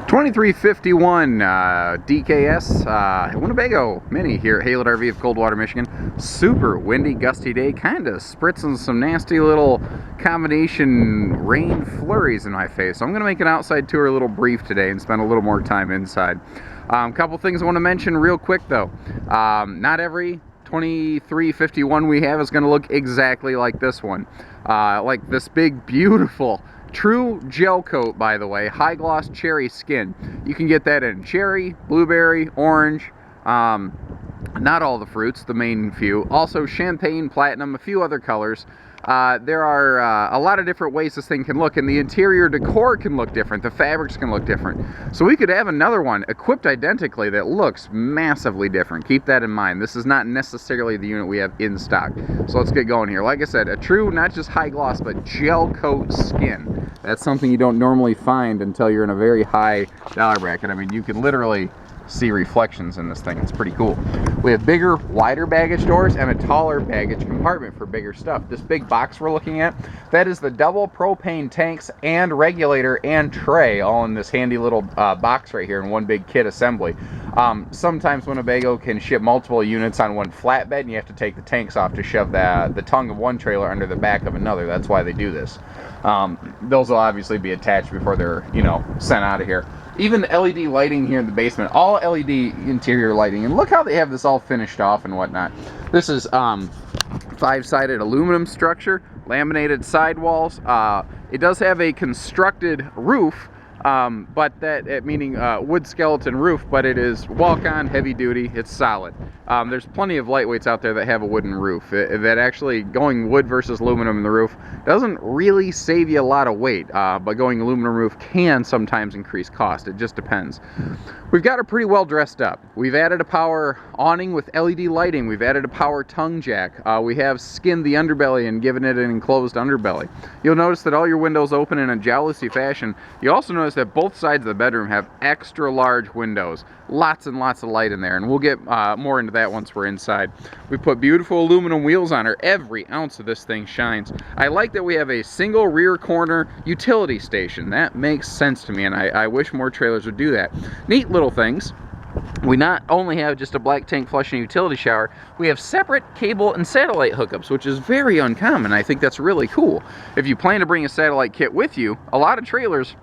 2351 DKS Winnebago Minnie here at Haylett RV of Coldwater, Michigan. Super windy, gusty day, kind of spritzing some nasty little combination rain flurries in my face. So I'm going to make an outside tour a little brief today and spend a little more time inside. Couple things I want to mention real quick though. Not every 2351 we have is going to look exactly like this one. Like this big, beautiful true gel coat, by the way, high gloss cherry skin. You can get that in cherry, blueberry, orange, not all the fruits, the main few. Also champagne, platinum, a few other colors. There are a lot of different ways this thing can look, and the interior decor can look different, the fabrics can look different. So we could have another one equipped identically that looks massively different. Keep that in mind. This is not necessarily the unit we have in stock. So let's get going here. Like I said, a true, not just high gloss, but gel coat skin. That's something you don't normally find until you're in a very high dollar bracket. I mean, you can literally see reflections in this thing. It's pretty cool. We have bigger, wider baggage doors and a taller baggage compartment for bigger stuff. This big box we're looking at, that is the double propane tanks and regulator and tray all in this handy little box right here in one big kit assembly. Sometimes Winnebago can ship multiple units on one flatbed, and you have to take the tanks off to shove the tongue of one trailer under the back of another. That's why they do this. Those will obviously be attached before they're, sent out of here. Even LED lighting here in the basement, all LED interior lighting, and look how they have this all finished off and whatnot. This is five-sided aluminum structure, laminated sidewalls. It does have a constructed roof, but meaning wood skeleton roof, but it is walk-on, heavy duty. It's solid. There's plenty of lightweights out there that have a wooden roof. That actually going wood versus aluminum in the roof doesn't really save you a lot of weight, but going aluminum roof can sometimes increase cost. It just depends. We've got it pretty well dressed up. We've added a power awning with LED lighting. We've added a power tongue jack. We have skinned the underbelly and given it an enclosed underbelly. You'll notice that all your windows open in a jealousy fashion. You also notice that both sides of the bedroom have extra large windows. Lots and lots of light in there, and we'll get more into that once we're inside. We put beautiful aluminum wheels on her. Every ounce of this thing shines. I like that we have a single rear corner utility station. That makes sense to me, and I wish more trailers would do that. Neat little things. We not only have just a black tank flush and utility shower, we have separate cable and satellite hookups, which is very uncommon. I think that's really cool. If you plan to bring a satellite kit with you, a lot of trailers,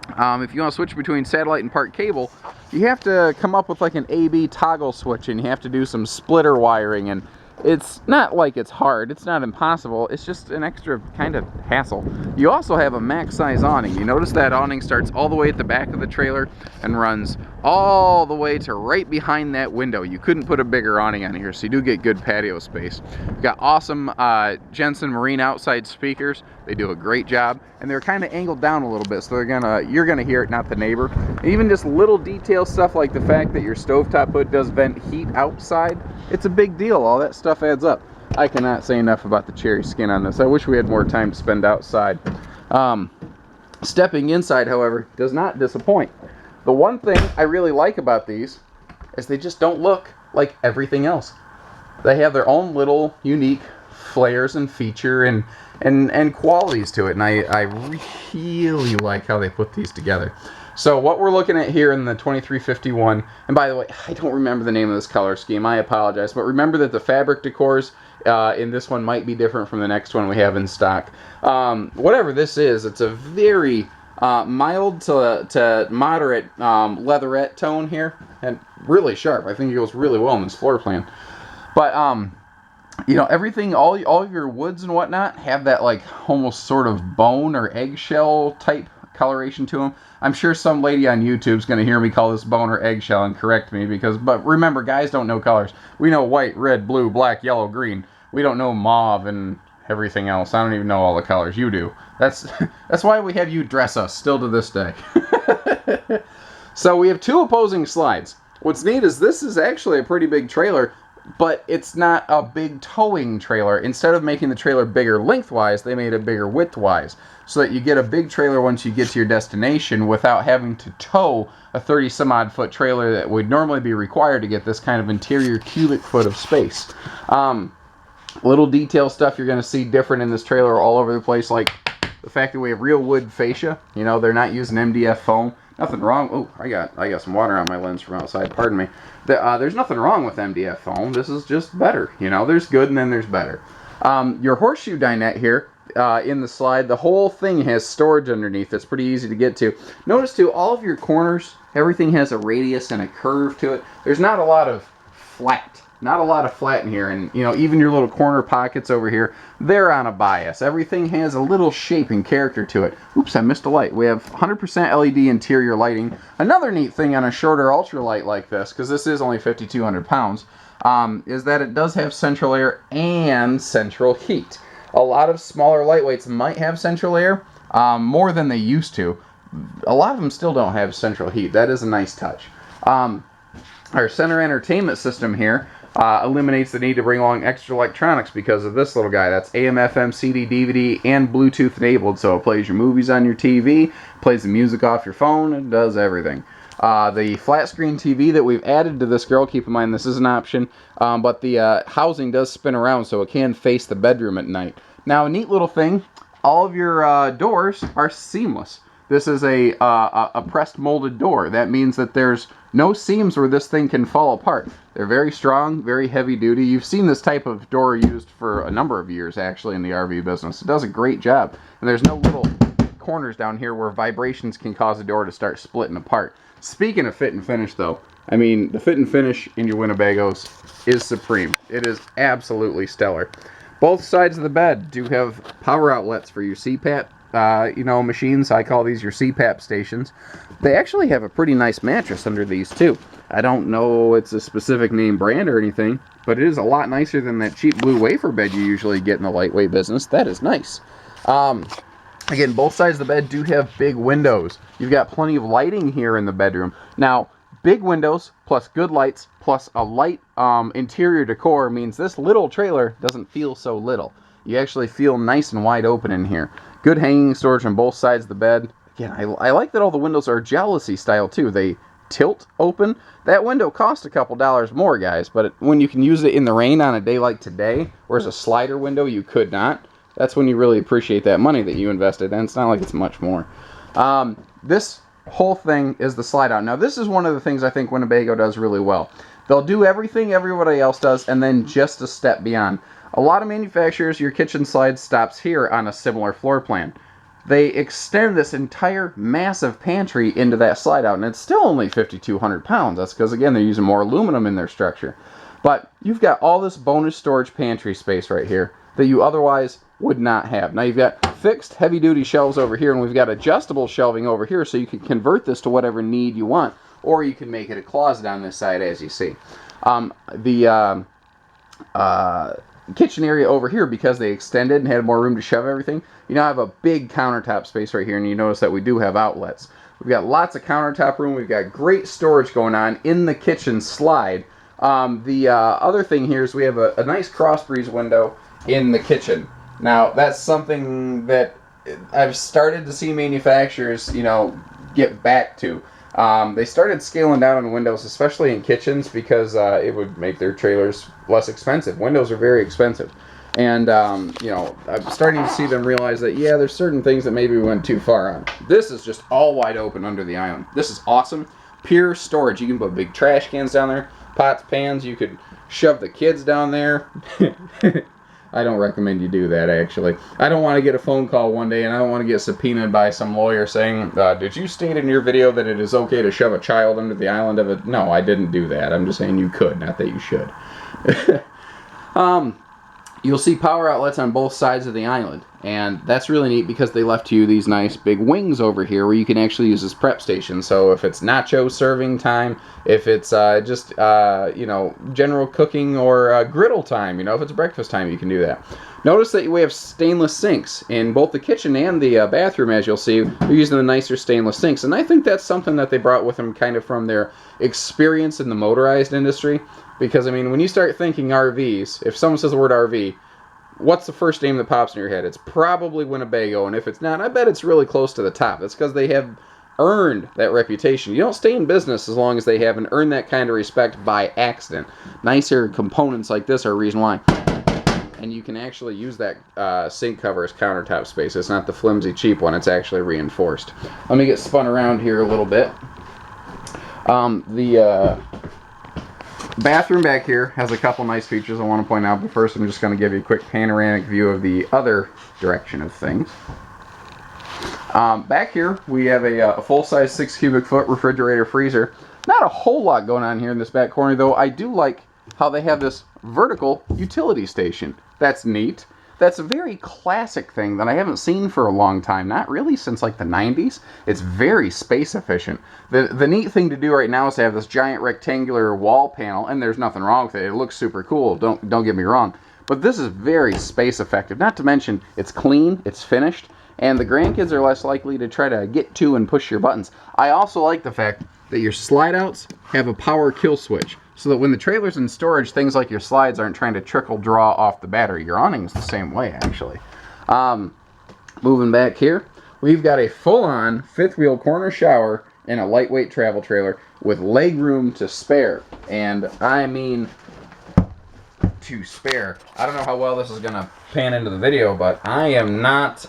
if you want to switch between satellite and part cable, you have to come up with like an A/B toggle switch, and you have to do some splitter wiring, and it's not like it's hard, it's not impossible, it's just an extra kind of hassle. You also have a max size awning. You notice that awning starts all the way at the back of the trailer and runs all the way to right behind that window. You couldn't put a bigger awning on here, so you do get good patio space. We've got awesome Jensen Marine outside speakers. They do a great job, and they're kind of angled down a little bit, so you're gonna hear it, not the neighbor. And even just little detail stuff like the fact that your stovetop hood does vent heat outside, it's a big deal. All that stuff adds up. I cannot say enough about the cherry skin on this. I wish we had more time to spend outside. Stepping inside, however, does not disappoint. The one thing I really like about these is they just don't look like everything else. They have their own little unique flares and feature and qualities to it, and I really like how they put these together. So what we're looking at here in the 2351, and by the way, I don't remember the name of this color scheme, I apologize, but remember that the fabric decors in this one might be different from the next one we have in stock. Whatever this is, it's a very mild to moderate leatherette tone here, and really sharp. I think it goes really well in this floor plan. But everything, all of your woods and whatnot have that like almost sort of bone or eggshell type coloration to them. I'm sure some lady on YouTube's going to hear me call this bone or eggshell and correct me, but remember, guys don't know colors. We know white, red, blue, black, yellow, green. We don't know mauve and everything else. I don't even know all the colors. You do. That's why we have you dress us still to this day. So we have two opposing slides. What's neat is this is actually a pretty big trailer, but it's not a big towing trailer. Instead of making the trailer bigger lengthwise, they made it bigger widthwise, so that you get a big trailer once you get to your destination without having to tow a 30 some odd foot trailer that would normally be required to get this kind of interior cubic foot of space. Little detail stuff you're going to see different in this trailer all over the place, like the fact that we have real wood fascia. They're not using MDF foam. nothing wrong. Oh, I got some water on my lens from outside. Pardon me. There's nothing wrong with MDF foam. This is just better. You know, there's good and then there's better. Your horseshoe dinette here in the slide, the whole thing has storage underneath. It's pretty easy to get to. Notice too, all of your corners, everything has a radius and a curve to it. There's not a lot of flat. Not a lot of flat in here, and you know, even your little corner pockets over here, they're on a bias. Everything has a little shape and character to it. Oops, I missed a light. We have 100% LED interior lighting. Another neat thing on a shorter ultralight like this, because this is only 5,200 pounds, is that it does have central air and central heat. A lot of smaller lightweights might have central air, more than they used to. A lot of them still don't have central heat. That is a nice touch. Our center entertainment system here eliminates the need to bring along extra electronics because of this little guy. That's AM, FM, CD, DVD, and Bluetooth enabled, so it plays your movies on your TV, plays the music off your phone, and does everything. The flat screen TV that we've added to this girl, keep in mind this is an option, but the housing does spin around so it can face the bedroom at night. Now, a neat little thing, all of your doors are seamless. This is a pressed molded door. That means that there's no seams where this thing can fall apart. They're very strong, very heavy duty. You've seen this type of door used for a number of years actually in the RV business. It does a great job. And there's no little corners down here where vibrations can cause the door to start splitting apart. Speaking of fit and finish though, I mean, the fit and finish in your Winnebagos is supreme. It is absolutely stellar. Both sides of the bed do have power outlets for your CPAP machines. I call these your CPAP stations. They actually have a pretty nice mattress under these too. I don't know it's a specific name brand or anything, but it is a lot nicer than that cheap blue wafer bed you usually get in the lightweight business. That is nice. Again, both sides of the bed do have big windows. You've got plenty of lighting here in the bedroom. Now, big windows plus good lights plus a light interior decor means this little trailer doesn't feel so little. You actually feel nice and wide open in here. Good hanging storage on both sides of the bed. Again, I like that all the windows are jealousy style too. They tilt open. That window cost a couple dollars more, guys, but when you can use it in the rain on a day like today, whereas a slider window you could not, that's when you really appreciate that money that you invested, and it's not like it's much more. This whole thing is the slide out. Now, this is one of the things I think Winnebago does really well. They'll do everything everybody else does, and then just a step beyond. A lot of manufacturers, your kitchen slide stops here on a similar floor plan. They extend this entire massive pantry into that slide out, and it's still only 5,200 pounds. That's because, again, they're using more aluminum in their structure. But you've got all this bonus storage pantry space right here that you otherwise would not have. Now, you've got fixed heavy-duty shelves over here, and we've got adjustable shelving over here, so you can convert this to whatever need you want, or you can make it a closet on this side, as you see. Kitchen area over here, because they extended and had more room to shove everything, you now have a big countertop space right here, and you notice that we do have outlets. We've got lots of countertop room. We've got great storage going on in the kitchen slide. The other thing here is we have a nice cross breeze window in the kitchen. Now, that's something that I've started to see manufacturers, get back to. They started scaling down on windows, especially in kitchens, because it would make their trailers less expensive. Windows are very expensive. And, I'm starting to see them realize that, yeah, there's certain things that maybe we went too far on. This is just all wide open under the island. This is awesome. Pure storage. You can put big trash cans down there, pots, pans. You could shove the kids down there. I don't recommend you do that, actually. I don't want to get a phone call one day, and I don't want to get subpoenaed by some lawyer saying, did you state in your video that it is okay to shove a child under the island of it? No, I didn't do that. I'm just saying you could, not that you should. You'll see power outlets on both sides of the island, and that's really neat because they left you these nice big wings over here where you can actually use this prep station. So if it's nacho serving time, if it's general cooking or griddle time, if it's breakfast time, you can do that. Notice that we have stainless sinks in both the kitchen and the bathroom. As you'll see, they're using the nicer stainless sinks, and I think that's something that they brought with them kind of from their experience in the motorized industry. Because, when you start thinking RVs, if someone says the word RV, what's the first name that pops in your head? It's probably Winnebago, and if it's not, I bet it's really close to the top. That's because they have earned that reputation. You don't stay in business as long as they haven't earned that kind of respect by accident. Nicer components like this are a reason why. And and you can actually use that sink cover as countertop space. It's not the flimsy cheap one, it's actually reinforced. Let me get spun around here a little bit. The bathroom back here has a couple nice features I want to point out, but first I'm just going to give you a quick panoramic view of the other direction of things. Back here we have a full-size 6 cubic foot refrigerator freezer. Not a whole lot going on here in this back corner, though. I do like how they have this vertical utility station. That's neat. That's a very classic thing that I haven't seen for a long time, not really since like the 90s. It's very space efficient. The neat thing to do right now is to have this giant rectangular wall panel, and there's nothing wrong with it. It looks super cool, don't get me wrong. But this is very space effective. Not to mention, it's clean, it's finished, and the grandkids are less likely to try to get to and push your buttons. I also like the fact that your slide outs have a power kill switch, so that when the trailer's in storage, things like your slides aren't trying to trickle draw off the battery. Your awning's the same way, actually. Moving back here, we've got a full-on fifth wheel corner shower in a lightweight travel trailer with leg room to spare. And I mean to spare. I don't know how well this is gonna pan into the video, but I am not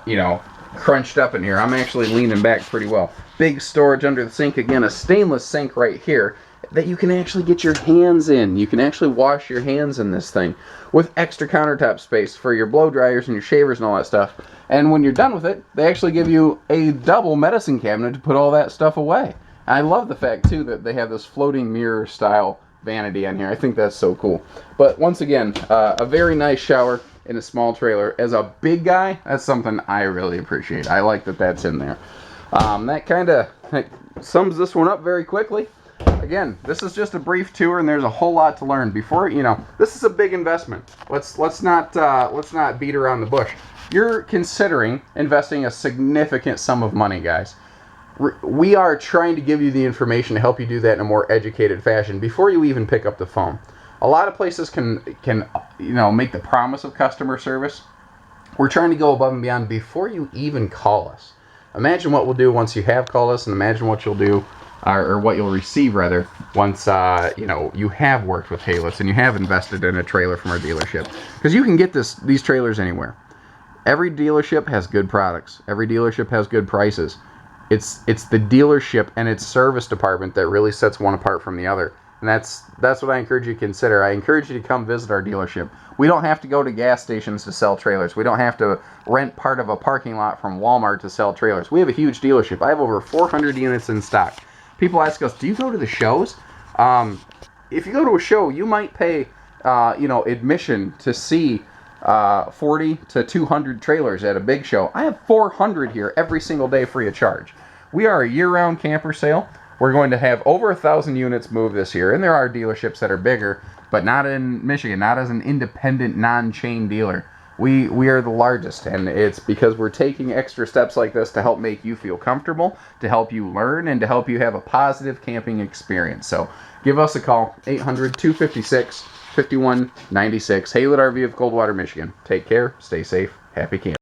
you know, crunched up in here. I'm actually leaning back pretty well. Big storage under the sink. Again, a stainless sink right here that you can actually get your hands in. You can actually wash your hands in this thing with extra countertop space for your blow dryers and your shavers and all that stuff. And when you're done with it, they actually give you a double medicine cabinet to put all that stuff away. I love the fact too that they have this floating mirror style vanity on here. I think that's so cool. But once again, a very nice shower in a small trailer. As a big guy, that's something I really appreciate. I like that that's in there. That kind of sums this one up very quickly. Again, this is just a brief tour, and there's a whole lot to learn. Before, you know, this is a big investment. Let's not beat around the bush. You're considering investing a significant sum of money, guys. We are trying to give you the information to help you do that in a more educated fashion before you even pick up the phone. A lot of places can you know, make the promise of customer service. We're trying to go above and beyond before you even call us. Imagine what we'll do once you have called us, and imagine what you'll do, or what you'll receive rather, once you know, you have worked with Haylets and you have invested in a trailer from our dealership. Because you can get these trailers anywhere. Every dealership has good products. Every dealership has good prices. It's the dealership and its service department that really sets one apart from the other. And that's what I encourage you to consider. I encourage you to come visit our dealership. We don't have to go to gas stations to sell trailers. We don't have to rent part of a parking lot from Walmart to sell trailers. We have a huge dealership. I have over 400 units in stock. People ask us, do you go to the shows? If you go to a show, you might pay you know, admission to see 40 to 200 trailers at a big show. I have 400 here every single day free of charge. We are a year-round camper sale. We're going to have over 1,000 units moved this year, and there are dealerships that are bigger, but not in Michigan, not as an independent, non-chain dealer. We are the largest, and it's because we're taking extra steps like this to help make you feel comfortable, to help you learn, and to help you have a positive camping experience. So give us a call, 800-256-5196, Haylet RV of Coldwater, Michigan. Take care, stay safe, happy camping.